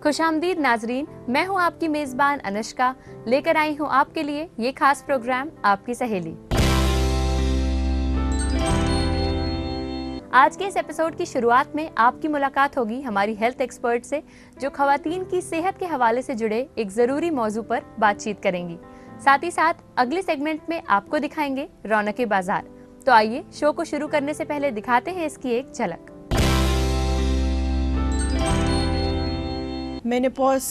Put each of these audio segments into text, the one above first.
खुशामदीद नाजरीन, मैं हूं आपकी मेजबान अनुष्का, लेकर आई हूं आपके लिए ये खास प्रोग्राम आपकी सहेली। आज के इस एपिसोड की शुरुआत में आपकी मुलाकात होगी हमारी हेल्थ एक्सपर्ट से, जो खवातीन की सेहत के हवाले से जुड़े एक जरूरी मौजू पर बातचीत करेंगी। साथ ही साथ अगले सेगमेंट में आपको दिखाएंगे रौनक बाजार। तो आइए शो को शुरू करने से पहले दिखाते हैं इसकी एक झलक। मेनोपॉज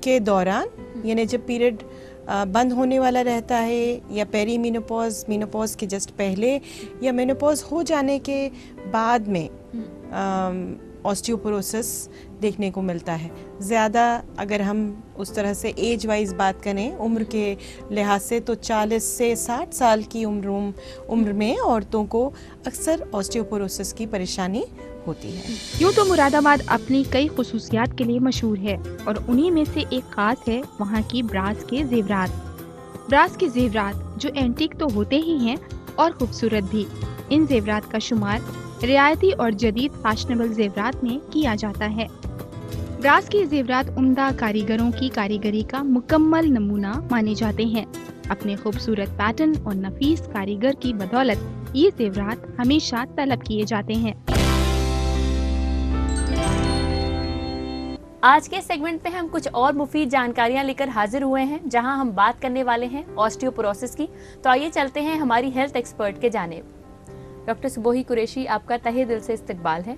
के दौरान यानी जब पीरियड बंद होने वाला रहता है, या पेरी मेनोपॉज के जस्ट पहले, या मेनोपॉज हो जाने के बाद में ऑस्टियोपोरोसिस देखने को मिलता है। ज़्यादा अगर हम उस तरह से एज वाइज बात करें, उम्र के लिहाज से, तो 40 से 60 साल की उम्र में औरतों को अक्सर ऑस्टियोपोरोसिस की परेशानी होती है। यूँ तो मुरादाबाद अपनी कई खुसूसियात के लिए मशहूर है, और उन्हीं में से एक खास है वहाँ की ब्रास के जेवरात। ब्रास के जेवरात जो एंटीक तो होते ही हैं और खूबसूरत भी। इन जेवरात का शुमार रियायती और जदीद फैशनेबल जेवरात में किया जाता है। ब्रास के जेवरात उम्दा कारीगरों की कारीगरी का मुकम्मल नमूना माने जाते हैं। अपने खूबसूरत पैटर्न और नफीस कारीगर की बदौलत ये जेवरात हमेशा तलब किए जाते हैं। आज के सेगमेंट में हम कुछ और मुफीद जानकारियां लेकर हाजिर हुए हैं, जहां हम बात करने वाले हैं ऑस्टियोपोरोसिस की। तो आइए चलते हैं हमारी हेल्थ एक्सपर्ट के जानिब। डॉक्टर सुबोही कुरैशी, आपका तहे दिल से इस्तकबाल है।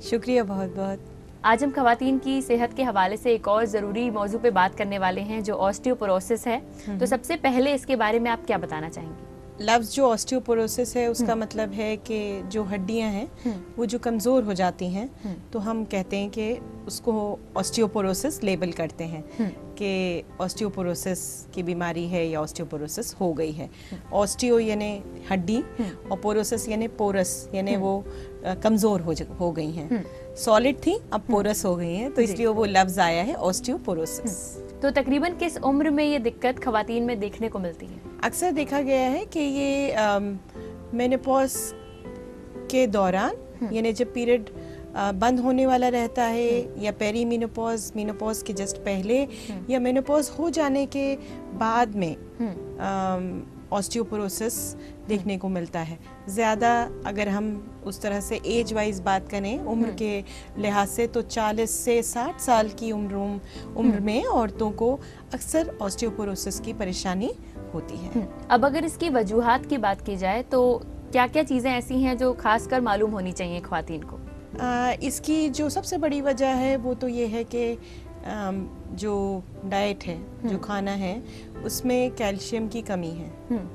शुक्रिया बहुत बहुत। आज हम खवातीन की सेहत के हवाले से एक और ज़रूरी मौजू पे बात करने वाले हैं, जो ऑस्टियोपोरोसिस है। तो सबसे पहले इसके बारे में आप क्या बताना चाहेंगे? लफ्ज़ जो ऑस्टियोपोरोसिस है उसका मतलब है कि जो हड्डियां हैं वो जो कमज़ोर हो जाती हैं, तो हम कहते हैं कि उसको ऑस्टियोपोरोसिस लेबल करते हैं कि ऑस्टियोपोरोसिस की बीमारी है या ऑस्टियोपोरोसिस हो गई है। ऑस्टियो यानी हड्डी, और पोरोसिस यानी पोरस, यानी वो कमज़ोर हो गई हैं। सॉलिड थी, अब पोरस हो गई हैं, तो इसलिए वो लफ्ज़ आया है ऑस्टियोपोरोसिस। तो तकरीबन किस उम्र में ये दिक्कत खवातीन में देखने को मिलती है? अक्सर देखा गया है कि ये मेनोपॉज के दौरान यानी जब पीरियड बंद होने वाला रहता है, या पेरी मेनोपॉज के जस्ट पहले, या मेनोपॉज हो जाने के बाद में ऑस्टियोपोरोसिस देखने को मिलता है। ज़्यादा अगर हम उस तरह से एज वाइज बात करें, उम्र के लिहाज से, तो 40 से 60 साल की उम्र में औरतों को अक्सर ऑस्टियोपोरोसिस की परेशानी होती है। अब अगर इसकी वजूहात की बात की जाए, तो क्या क्या चीज़ें ऐसी हैं जो खासकर मालूम होनी चाहिए खवातीन को? इसकी जो सबसे बड़ी वजह है वो तो ये है कि जो डाइट है, जो खाना है, उसमें कैल्शियम की कमी है।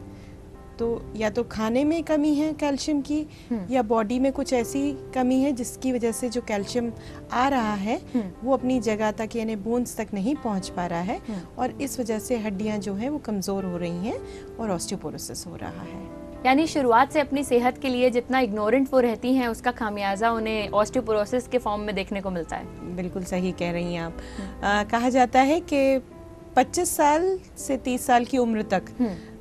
तो या तो खाने में कमी है कैल्शियम की, या बॉडी में कुछ ऐसी कमी है जिसकी वजह से जो कैल्शियम आ रहा है वो अपनी जगह तक यानी बोन्स तक नहीं पहुंच पा रहा है, और इस वजह से हड्डियां जो हैं वो कमज़ोर हो रही हैं और ऑस्टियोपोरोसिस हो रहा है। यानी शुरुआत से अपनी सेहत के लिए जितना इग्नोरेंट वो रहती हैं, उसका खामियाजा उन्हें ऑस्टियोपोरोसिस के फॉर्म में देखने को मिलता है। बिल्कुल सही कह रही हैं आप। कहा जाता है कि 25 साल से 30 साल की उम्र तक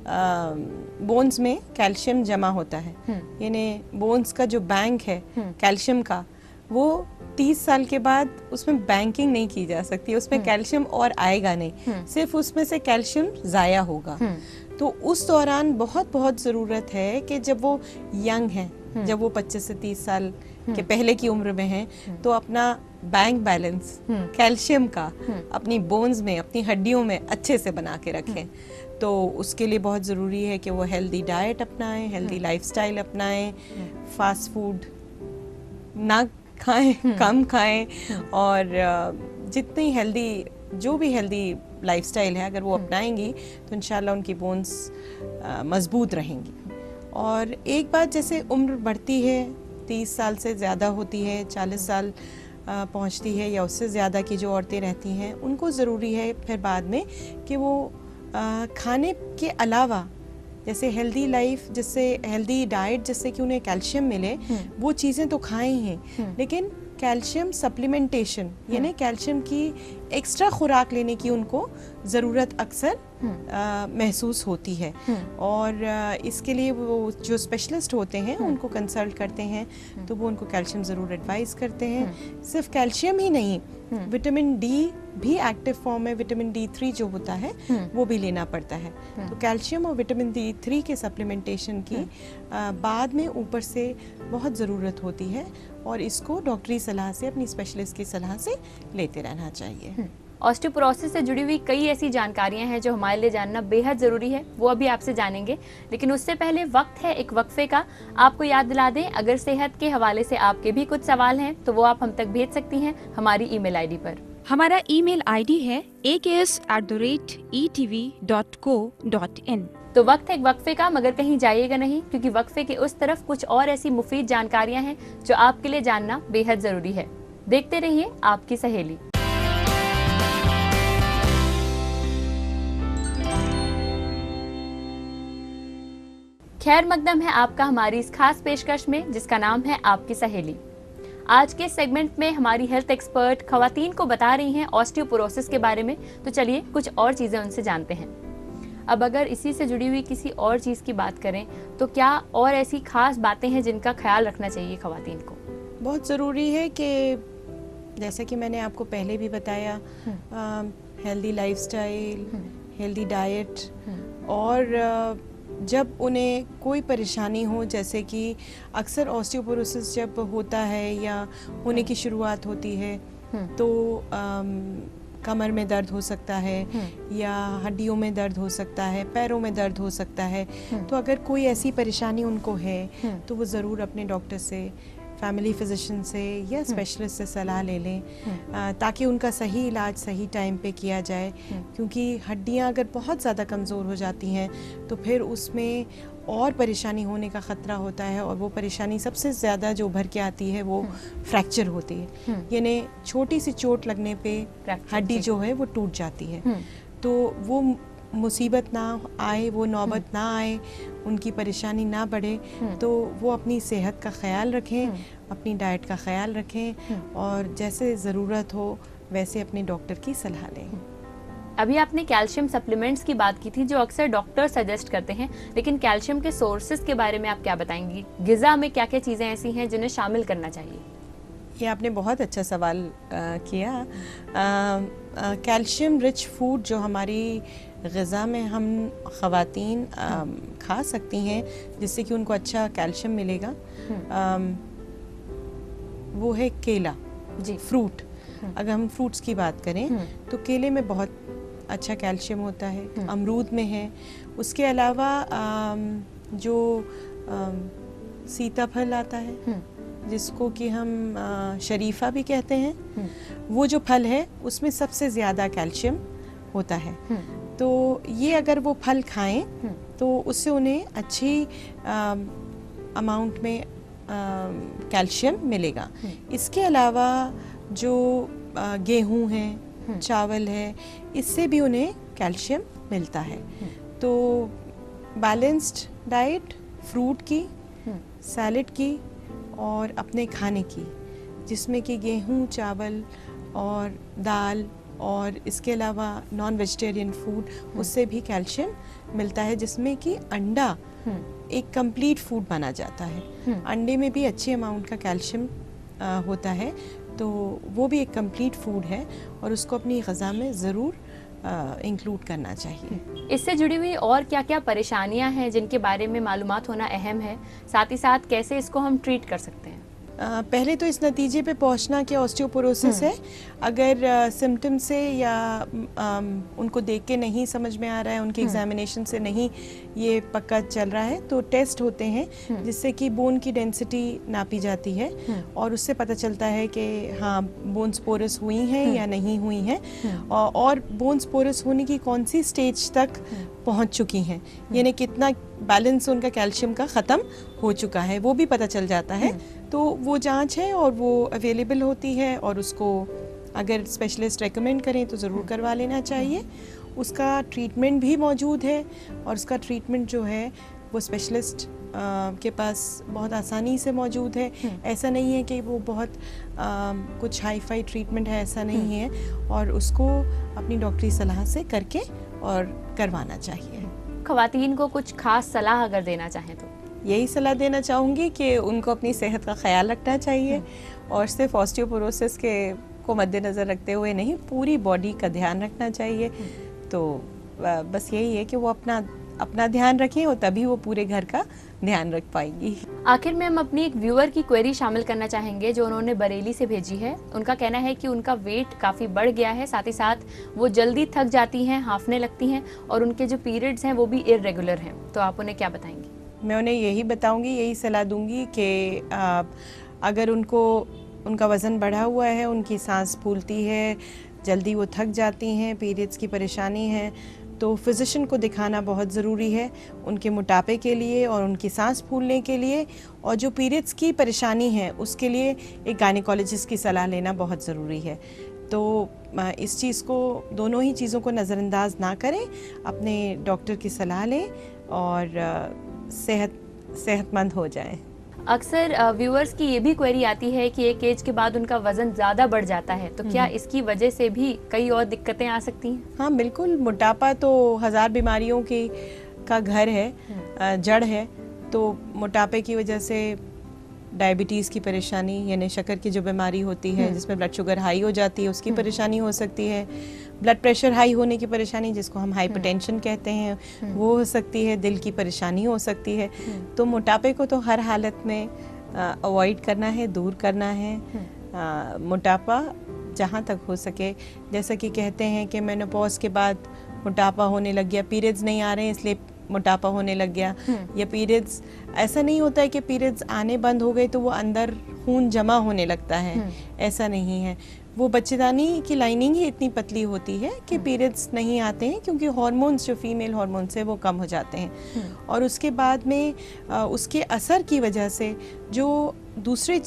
बोन्स में कैल्शियम जमा होता है। यानी बोन्स का जो बैंक है कैल्शियम का, वो 30 साल के बाद उसमें बैंकिंग नहीं की जा सकती, उसमें कैल्शियम और आएगा नहीं, सिर्फ उसमें से कैल्शियम ज़ाया होगा। तो उस दौरान बहुत ज़रूरत है कि जब वो यंग हैं, जब वो 25 से 30 साल के पहले की उम्र में हैं, तो अपना बैंक बैलेंस कैल्शियम का अपनी बोन्स में, अपनी हड्डियों में अच्छे से बना के रखें। तो उसके लिए बहुत ज़रूरी है कि वो हेल्दी डाइट अपनाएं, हेल्दी लाइफस्टाइल अपनाएं, फास्ट फूड ना खाएं, कम खाएं, और जितनी हेल्दी, जो भी हेल्दी लाइफस्टाइल है अगर वो अपनाएंगी तो इंशाल्लाह उनकी बोन्स मजबूत रहेंगी। और एक बात, जैसे उम्र बढ़ती है, 30 साल से ज़्यादा होती है, 40 साल पहुंचती है, या उससे ज़्यादा की जो औरतें रहती हैं, उनको ज़रूरी है फिर बाद में कि वो खाने के अलावा, जैसे हेल्दी लाइफ, जिससे हेल्दी डाइट, जिससे कि उन्हें कैल्शियम मिले, वो चीज़ें तो खाएं ही, लेकिन कैल्शियम सप्लीमेंटेशन यानी कैल्शियम की एक्स्ट्रा खुराक लेने की उनको ज़रूरत अक्सर महसूस होती है। और इसके लिए वो जो स्पेशलिस्ट होते हैं उनको कंसल्ट करते हैं, तो वो उनको कैल्शियम ज़रूर एडवाइस करते हैं। सिर्फ कैल्शियम ही नहीं, विटामिन डी भी एक्टिव फॉर्म में विटामिन D3 जो होता है वो भी लेना पड़ता है। तो कैल्शियम और विटामिन D3 के सप्लीमेंटेशन की बाद में ऊपर से बहुत ज़रूरत होती है और इसको डॉक्टरी सलाह से, अपनी स्पेशलिस्ट की सलाह से लेते रहना चाहिए। ऑस्टियोपोरोसिस से जुड़ी हुई कई ऐसी जानकारियां हैं जो हमारे लिए जानना बेहद ज़रूरी है, वो अभी आपसे जानेंगे, लेकिन उससे पहले वक्त है एक वक्फे का। आपको याद दिला दें, अगर सेहत के हवाले से आपके भी कुछ सवाल हैं तो वो आप हम तक भेज सकती हैं हमारी ईमेल आईडी पर। हमारा ईमेल आईडी है aks@etv.co.in। तो वक्त है एक वक्फे का, मगर कहीं जाइएगा नहीं, क्योंकि वक्फे के उस तरफ कुछ और ऐसी मुफीद जानकारियां हैं जो आपके लिए जानना बेहद ज़रूरी है। देखते रहिए आपकी सहेली। खैर मकदम है आपका हमारी इस खास पेशकश में जिसका नाम है आपकी सहेली। आज के सेगमेंट में हमारी हेल्थ एक्सपर्ट खवातीन को बता रही हैं ऑस्टियोपोरोसिस के बारे में, तो चलिए कुछ और चीज़ें उनसे जानते हैं। अब अगर इसी से जुड़ी हुई किसी और चीज़ की बात करें तो क्या और ऐसी खास बातें हैं जिनका ख्याल रखना चाहिए खवातीन को? बहुत ज़रूरी है कि जैसा कि मैंने आपको पहले भी बताया, हेल्दी लाइफस्टाइल, हेल्दी डाइट, और जब उन्हें कोई परेशानी हो, जैसे कि अक्सर ऑस्टियोपोरोसिस जब होता है या होने की शुरुआत होती है तो कमर में दर्द हो सकता है या हड्डियों में दर्द हो सकता है, पैरों में दर्द हो सकता है। तो अगर कोई ऐसी परेशानी उनको है तो वो ज़रूर अपने डॉक्टर से, फैमिली फिजिशियन से या स्पेशलिस्ट से सलाह ले लें, ताकि उनका सही इलाज सही टाइम पे किया जाए। क्योंकि हड्डियां अगर बहुत ज़्यादा कमज़ोर हो जाती हैं तो फिर उसमें और परेशानी होने का ख़तरा होता है, और वो परेशानी सबसे ज़्यादा जो उभर के आती है वो फ्रैक्चर होती है। यानी छोटी सी चोट लगने पे हड्डी जो है वो टूट जाती है। तो वो मुसीबत ना आए, वो नौबत ना आए, उनकी परेशानी ना बढ़े, तो वो अपनी सेहत का ख्याल रखें, अपनी डाइट का ख्याल रखें, और जैसे ज़रूरत हो वैसे अपने डॉक्टर की सलाह लें। अभी आपने कैल्शियम सप्लीमेंट्स की बात की थी जो अक्सर डॉक्टर सजेस्ट करते हैं, लेकिन कैल्शियम के सोर्सेज के बारे में आप क्या बताएंगी? ग़िज़ा में क्या क्या चीज़ें ऐसी हैं जिन्हें शामिल करना चाहिए? ये आपने बहुत अच्छा सवाल किया। कैल्शियम रिच फूड जो हमारी ग़िज़ा में हम ख़वातीन खा सकती हैं जिससे कि उनको अच्छा कैल्शियम मिलेगा, वो है केला जी, फ्रूट। अगर हम फ्रूट्स की बात करें तो केले में बहुत अच्छा कैल्शियम होता है, अमरूद में है। उसके अलावा जो सीताफल आता है जिसको कि हम शरीफा भी कहते हैं, वो जो फल है उसमें सबसे ज़्यादा कैल्शियम होता है। तो ये अगर वो फल खाएं तो उससे उन्हें अच्छी अमाउंट में कैल्शियम मिलेगा। इसके अलावा जो गेहूं है, चावल है, इससे भी उन्हें कैल्शियम मिलता है। तो बैलेंस्ड डाइट, फ्रूट की, सैलेड की और अपने खाने की, जिसमें कि गेहूं, चावल और दाल, और इसके अलावा नॉन वेजिटेरियन फूड, उससे भी कैल्शियम मिलता है, जिसमें कि अंडा एक कंप्लीट फूड माना जाता है। अंडे में भी अच्छी अमाउंट का कैल्शियम होता है, तो वो भी एक कंप्लीट फूड है और उसको अपनी ग़िज़ा में ज़रूर इंक्लूड करना चाहिए। इससे जुड़ी हुई और क्या क्या परेशानियां हैं जिनके बारे में मालूमात होना अहम है, साथ ही साथ कैसे इसको हम ट्रीट कर सकते हैं? पहले तो इस नतीजे पे पहुंचना कि ऑस्टियोपोरोसिस है। अगर सिम्टम से या उनको देख के नहीं समझ में आ रहा है, उनके एग्जामिनेशन से नहीं ये पक्का चल रहा है, तो टेस्ट होते हैं जिससे कि बोन की डेंसिटी नापी जाती है और उससे पता चलता है कि हाँ बोन्स पोरस हुई हैं या नहीं हुई हैं, और बोन्स पोरस होने की कौन सी स्टेज तक पहुंच चुकी हैं, यानी कितना बैलेंस उनका कैल्शियम का ख़त्म हो चुका है, वो भी पता चल जाता है। तो वो जांच है और वो अवेलेबल होती है, और उसको अगर स्पेशलिस्ट रेकमेंड करें तो ज़रूर करवा लेना चाहिए। उसका ट्रीटमेंट भी मौजूद है, और उसका ट्रीटमेंट जो है वो स्पेशलिस्ट के पास बहुत आसानी से मौजूद है। ऐसा नहीं है कि वो बहुत कुछ हाई फाई ट्रीटमेंट है, ऐसा नहीं है, और उसको अपनी डॉक्टरी सलाह से करके और करवाना चाहिए। ख़वातीन को कुछ खास सलाह अगर देना चाहें तो? यही सलाह देना चाहूँगी कि उनको अपनी सेहत का ख्याल रखना चाहिए, और सिर्फ ऑस्टियोपोरोसिस के को मद्देनज़र रखते हुए नहीं, पूरी बॉडी का ध्यान रखना चाहिए। तो बस यही है कि वो अपना ध्यान रखें और तभी वो पूरे घर का ध्यान रख पाएंगी। आखिर में हम अपनी एक व्यूअर की क्वेरी शामिल करना चाहेंगे जो उन्होंने बरेली से भेजी है। उनका कहना है कि उनका वेट काफ़ी बढ़ गया है, साथ ही साथ वो जल्दी थक जाती हैं, हांफने लगती हैं और उनके जो पीरियड्स हैं वो भी इरेगुलर हैं। तो आप उन्हें क्या बताएंगी? मैं उन्हें यही बताऊंगी, यही सलाह दूंगी कि अगर उनका वज़न बढ़ा हुआ है, उनकी सांस फूलती है, जल्दी वो थक जाती हैं, पीरियड्स की परेशानी है, तो फिजिशियन को दिखाना बहुत ज़रूरी है उनके मोटापे के लिए और उनकी सांस फूलने के लिए। और जो पीरियड्स की परेशानी है उसके लिए एक गायनेकोलॉजिस्ट की सलाह लेना बहुत ज़रूरी है। तो इस चीज़ को, दोनों ही चीज़ों को नज़रअंदाज ना करें, अपने डॉक्टर की सलाह लें और सेहतमंद हो जाएं। अक्सर व्यूअर्स की ये भी क्वेरी आती है कि एक एज के बाद उनका वजन ज़्यादा बढ़ जाता है, तो क्या इसकी वजह से भी कई और दिक्कतें आ सकती हैं? हाँ बिल्कुल, मोटापा तो 1000 बीमारियों का घर है, जड़ है। तो मोटापे की वजह से डायबिटीज़ की परेशानी, यानी शक्कर की जो बीमारी होती है जिसमें ब्लड शुगर हाई हो जाती है, उसकी परेशानी हो सकती है। ब्लड प्रेशर हाई होने की परेशानी, जिसको हम हाइपरटेंशन कहते हैं, वो हो सकती है। दिल की परेशानी हो सकती है। तो मोटापे को तो हर हालत में अवॉइड करना है, दूर करना है। मोटापा जहाँ तक हो सके, जैसा कि कहते हैं कि मेनोपॉज के बाद मोटापा होने लग गया, पीरियड्स नहीं आ रहे हैं इसलिए मोटापा होने लग गया, या पीरियड्स, ऐसा नहीं होता है कि पीरियड्स आने बंद हो गए तो वो अंदर खून जमा होने लगता है, ऐसा नहीं है। वो बच्चेदानी की लाइनिंग ही इतनी पतली होती है कि पीरियड्स नहीं आते हैं, क्योंकि हार्मोन्स, जो फीमेल हार्मोन्स है, वो कम हो जाते हैं। और उसके बाद में उसके असर की वजह से जो दूसरे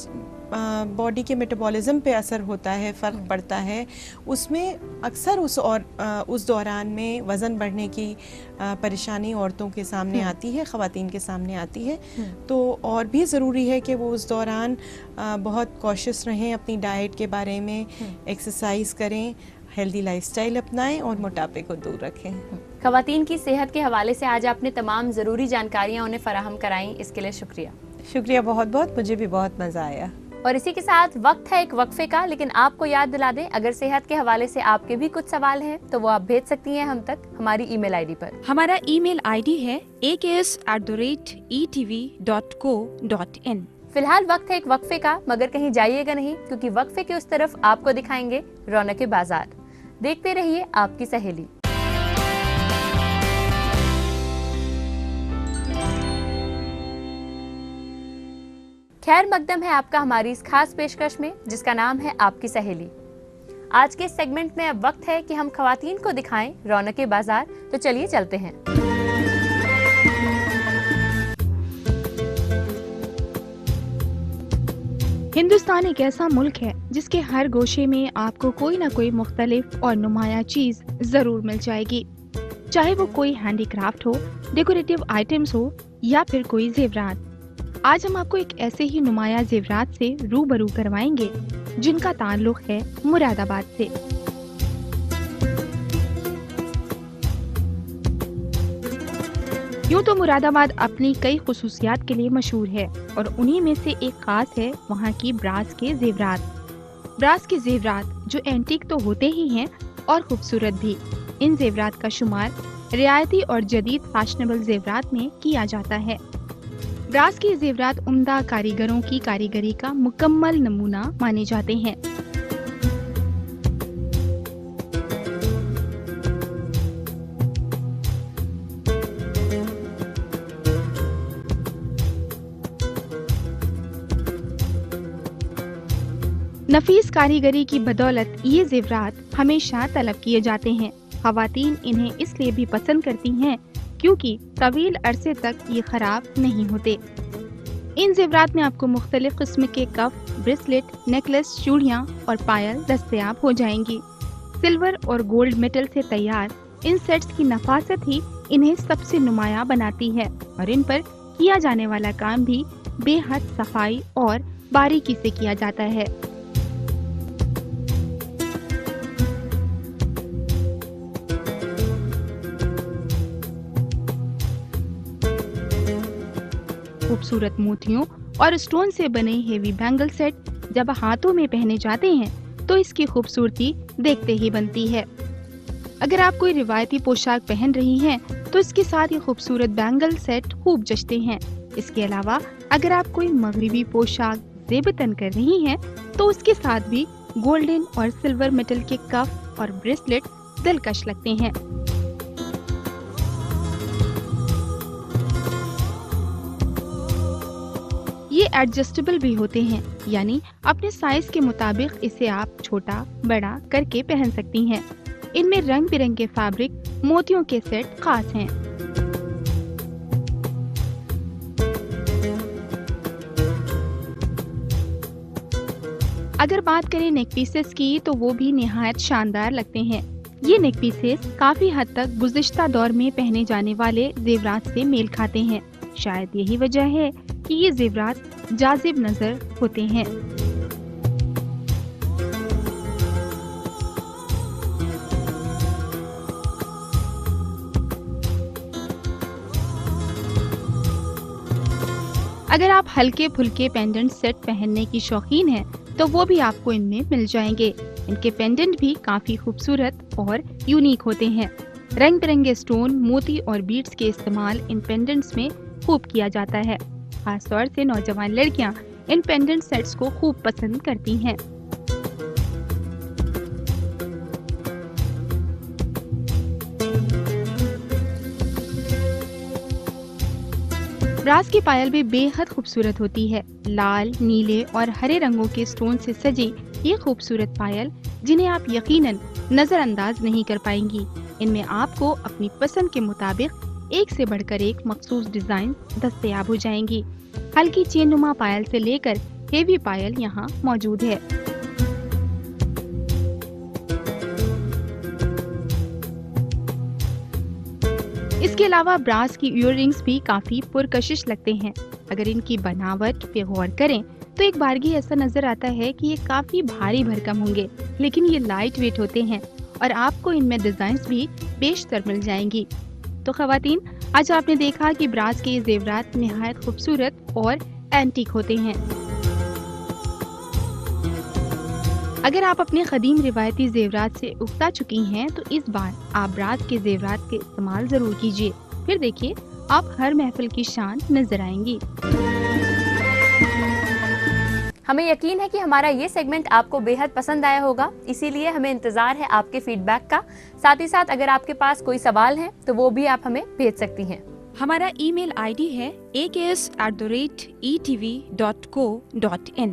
बॉडी के मेटाबॉलिज्म पे असर होता है, फ़र्क पड़ता है, उसमें अक्सर उस दौरान में वज़न बढ़ने की परेशानी औरतों के सामने आती है, ख़वातीन के सामने आती है। तो और भी ज़रूरी है कि वो उस दौरान बहुत कॉशियस रहें अपनी डाइट के बारे में, एक्सरसाइज करें, हेल्दी लाइफस्टाइल अपनाएं और मोटापे को दूर रखें। ख़वातीन की सेहत के हवाले से आज आपने तमाम ज़रूरी जानकारियाँ उन्हें फ़राहम कराई, इसके लिए शुक्रिया। शुक्रिया बहुत बहुत, मुझे भी बहुत मज़ा आया। और इसी के साथ वक्त है एक वक्फे का, लेकिन आपको याद दिला दें, अगर सेहत के हवाले से आपके भी कुछ सवाल हैं तो वो आप भेज सकती हैं हम तक हमारी ईमेल आईडी पर। हमारा ईमेल आईडी है aks@etv.co.in। फिलहाल वक्त है एक वक्फे का, मगर कहीं जाइएगा नहीं, क्योंकि वक्फे के उस तरफ आपको दिखाएंगे रौनक बाजार। देखते रहिए आपकी सहेली। खैर मकदम है आपका हमारी इस खास पेशकश में, जिसका नाम है आपकी सहेली। आज के इस सेगमेंट में अब वक्त है कि हम खवातीन को दिखाएं रौनक बाजार, तो चलिए चलते हैं। हिंदुस्तान एक ऐसा मुल्क है जिसके हर गोशे में आपको कोई ना कोई मुख्तलिफ और नुमाया चीज जरूर मिल जाएगी, चाहे वो कोई हैंडीक्राफ्ट हो, डेकोरेटिव आइटम्स हो या फिर कोई जेवरात। आज हम आपको एक ऐसे ही नुमाया जेवरात से रूबरू करवाएंगे जिनका ताल्लुक है मुरादाबाद से। यूँ तो मुरादाबाद अपनी कई खुसूसियात के लिए मशहूर है और उन्हीं में से एक खास है वहाँ की ब्रास के जेवरात। ब्रास के जेवरात जो एंटीक तो होते ही हैं और खूबसूरत भी। इन जेवरात का शुमार रियायती और जदीद फैशनेबल जेवरात में किया जाता है। ब्रास के जेवरात उम्दा कारीगरों की कारीगरी का मुकम्मल नमूना माने जाते हैं। नफीस कारीगरी की बदौलत ये जेवरात हमेशा तलब किए जाते हैं। खवातीन इन्हें इसलिए भी पसंद करती हैं क्योंकि तवील अरसे तक ये खराब नहीं होते। इन जेवरात में आपको मुख्तलिफ किस्म के कफ, ब्रेसलेट, नेकलेस, चूड़ियाँ और पायल दस्तयाब हो जाएंगी। सिल्वर और गोल्ड मेटल से तैयार इन सेट्स की नफासत ही इन्हें सबसे नुमाया बनाती है और इन पर किया जाने वाला काम भी बेहद सफाई और बारीकी से किया जाता है। खूबसूरत मोतियों और स्टोन से बने हेवी बैंगल सेट जब हाथों में पहने जाते हैं तो इसकी खूबसूरती देखते ही बनती है। अगर आप कोई रिवायती पोशाक पहन रही हैं, तो इसके साथ ये खूबसूरत बैंगल सेट खूब जचते हैं। इसके अलावा अगर आप कोई मगरिबी पोशाक ज़ेबतन कर रही हैं, तो उसके साथ भी गोल्डन और सिल्वर मेटल के कफ और ब्रेसलेट दिलकश लगते हैं। ये एडजस्टेबल भी होते हैं, यानी अपने साइज के मुताबिक इसे आप छोटा बड़ा करके पहन सकती हैं। इनमें रंग बिरंगे फैब्रिक मोतियों के सेट खास हैं। अगर बात करें नेक पीसेस की, तो वो भी निहायत शानदार लगते हैं। ये नेक पीसेस काफी हद तक गुज़िश्ता दौर में पहने जाने वाले जेवरात से मेल खाते हैं। शायद यही वजह है कि ये जेवरात जाजिब नजर होते हैं। अगर आप हल्के फुल्के पेंडेंट सेट पहनने की शौकीन हैं, तो वो भी आपको इनमें मिल जाएंगे। इनके पेंडेंट भी काफी खूबसूरत और यूनिक होते हैं। रंग बिरंगे स्टोन, मोती और बीड्स के इस्तेमाल इन पेंडेंट्स में खूब किया जाता है। खास तौर से नौजवान लड़कियां इन पेंडेंट सेट्स को खूब पसंद करती हैं। ब्रास की पायल भी बेहद खूबसूरत होती है। लाल, नीले और हरे रंगों के स्टोन से सजी ये खूबसूरत पायल, जिन्हें आप यकीनन नजरअंदाज नहीं कर पाएंगी। इनमें आपको अपनी पसंद के मुताबिक एक से बढ़कर एक मखसूस डिजाइन दस्तयाब हो जाएंगी। हल्की चेन नुमा पायल से लेकर हेवी पायल यहाँ मौजूद है। इसके अलावा ब्रास की ईयररिंग्स भी काफी पुरकशिश लगते हैं। अगर इनकी बनावट पे गौर करें, तो एक बारगी ऐसा नजर आता है कि ये काफी भारी भरकम होंगे, लेकिन ये लाइट वेट होते हैं और आपको इनमें डिजाइन्स भी बेशतर मिल जाएंगी। तो खवातीन, आज आपने देखा कि ब्रास के ये जेवरात निहायत खूबसूरत और एंटीक होते हैं। अगर आप अपने कदीम रिवायती जेवरात से उकता चुकी हैं, तो इस बार आप ब्रास के जेवरात के इस्तेमाल जरूर कीजिए। फिर देखिए, आप हर महफिल की शान नजर आएंगी। हमें यकीन है कि हमारा ये सेगमेंट आपको बेहद पसंद आया होगा, इसीलिए हमें इंतजार है आपके फीडबैक का। साथ ही साथ अगर आपके पास कोई सवाल है, तो वो भी आप हमें भेज सकती हैं। हमारा ईमेल आईडी है aks@etv.co.in।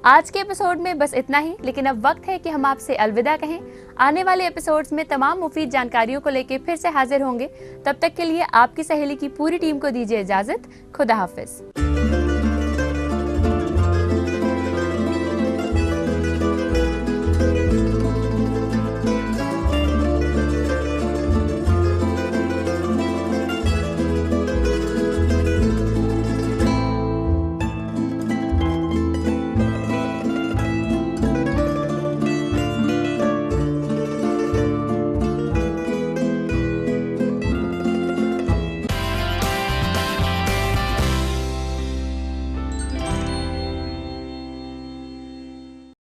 आज के एपिसोड में बस इतना ही, लेकिन अब वक्त है कि हम आपसे अलविदा कहें। आने वाले एपिसोड्स में तमाम मुफीद जानकारियों को लेकर फिर से हाजिर होंगे। तब तक के लिए आपकी सहेली की पूरी टीम को दीजिए इजाजत। खुदा हाफिज।